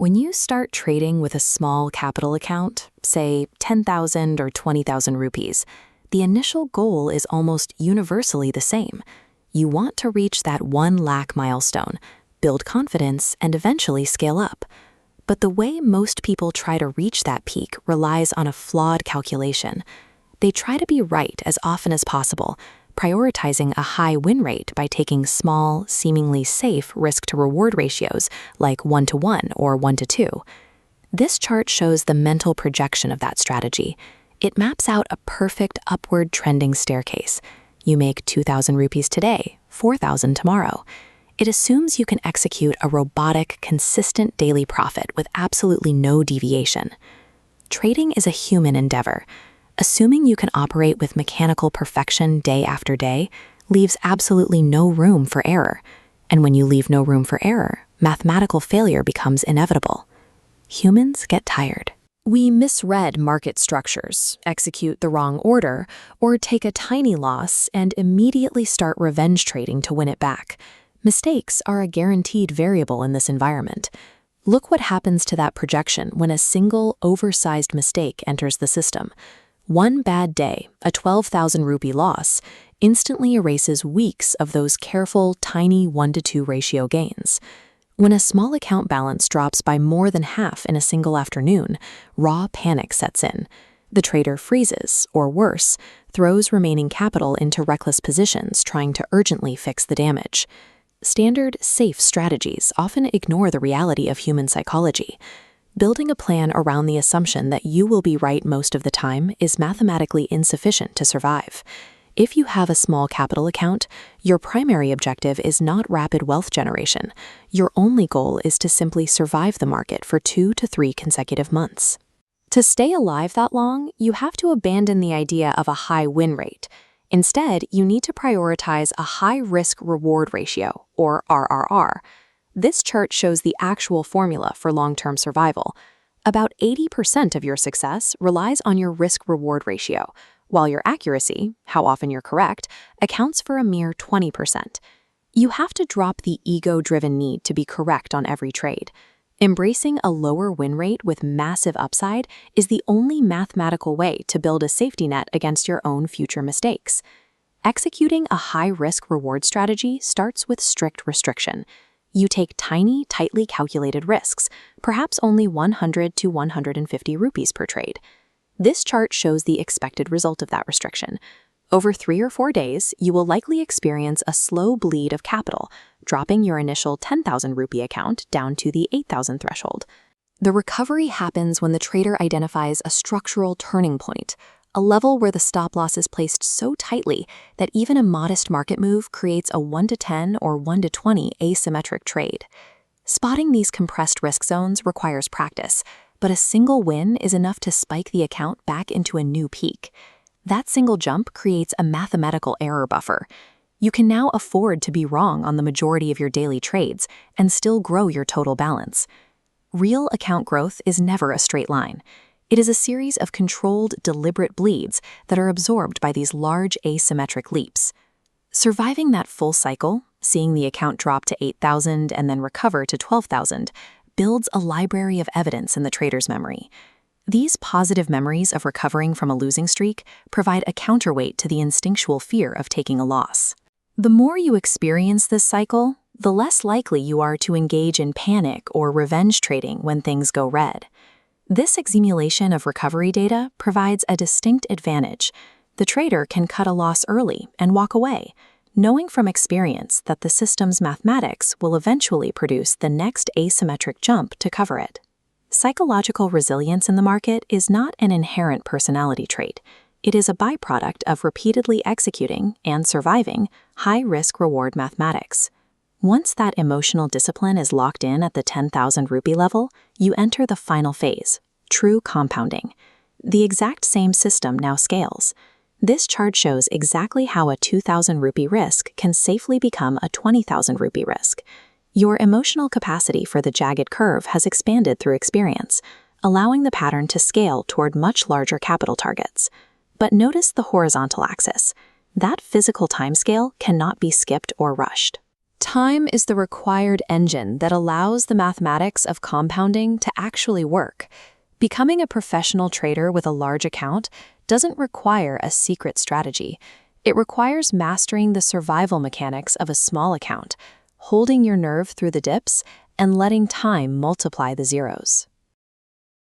When you start trading with a small capital account, say 10,000 or 20,000 rupees, the initial goal is almost universally the same. You want to reach that 1 lakh milestone, build confidence, and eventually scale up. But the way most people try to reach that peak relies on a flawed calculation. They try to be right as often as possible, prioritizing a high win rate by taking small, seemingly safe risk-to-reward ratios like 1-to-1 or 1-to-2. This chart shows the mental projection of that strategy. It maps out a perfect upward trending staircase. You make 2,000 rupees today, 4,000 tomorrow. It assumes you can execute a robotic, consistent daily profit with absolutely no deviation. Trading is a human endeavor. Assuming you can operate with mechanical perfection day after day leaves absolutely no room for error. And when you leave no room for error, mathematical failure becomes inevitable. Humans get tired. We misread market structures, execute the wrong order, or take a tiny loss and immediately start revenge trading to win it back. Mistakes are a guaranteed variable in this environment. Look what happens to that projection when a single, oversized mistake enters the system. One bad day, a 12,000 rupee loss, instantly erases weeks of those careful, tiny 1-to-2 ratio gains. When a small account balance drops by more than half in a single afternoon, raw panic sets in. The trader freezes, or worse, throws remaining capital into reckless positions trying to urgently fix the damage. Standard, safe strategies often ignore the reality of human psychology. Building a plan around the assumption that you will be right most of the time is mathematically insufficient to survive. If you have a small capital account, your primary objective is not rapid wealth generation. Your only goal is to simply survive the market for 2 to 3 consecutive months. To stay alive that long, you have to abandon the idea of a high win rate. Instead, you need to prioritize a high risk-reward ratio, or RRR. This chart shows the actual formula for long-term survival. About 80% of your success relies on your risk-reward ratio, while your accuracy, how often you're correct, accounts for a mere 20%. You have to drop the ego-driven need to be correct on every trade. Embracing a lower win rate with massive upside is the only mathematical way to build a safety net against your own future mistakes. Executing a high-risk-reward strategy starts with strict restriction. You take tiny, tightly calculated risks, perhaps only 100 to 150 rupees per trade. This chart shows the expected result of that restriction. Over 3 or 4 days, you will likely experience a slow bleed of capital, dropping your initial 10,000 rupee account down to the 8,000 threshold. The recovery happens when the trader identifies a structural turning point, a level where the stop loss is placed so tightly that even a modest market move creates a 1-to-10 or 1-to-20 asymmetric trade. Spotting these compressed risk zones requires practice, but a single win is enough to spike the account back into a new peak. That single jump creates a mathematical error buffer. You can now afford to be wrong on the majority of your daily trades and still grow your total balance. Real account growth is never a straight line. It is a series of controlled, deliberate bleeds that are absorbed by these large asymmetric leaps. Surviving that full cycle, seeing the account drop to 8,000 and then recover to 12,000, builds a library of evidence in the trader's memory. These positive memories of recovering from a losing streak provide a counterweight to the instinctual fear of taking a loss. The more you experience this cycle, the less likely you are to engage in panic or revenge trading when things go red. This accumulation of recovery data provides a distinct advantage. The trader can cut a loss early and walk away, knowing from experience that the system's mathematics will eventually produce the next asymmetric jump to cover it. Psychological resilience in the market is not an inherent personality trait. It is a byproduct of repeatedly executing and surviving high-risk-reward mathematics. Once that emotional discipline is locked in at the 10,000 rupee level, you enter the final phase, true compounding. The exact same system now scales. This chart shows exactly how a 2,000 rupee risk can safely become a 20,000 rupee risk. Your emotional capacity for the jagged curve has expanded through experience, allowing the pattern to scale toward much larger capital targets. But notice the horizontal axis. That physical timescale cannot be skipped or rushed. Time is the required engine that allows the mathematics of compounding to actually work. Becoming a professional trader with a large account doesn't require a secret strategy. It requires mastering the survival mechanics of a small account, holding your nerve through the dips, and letting time multiply the zeros.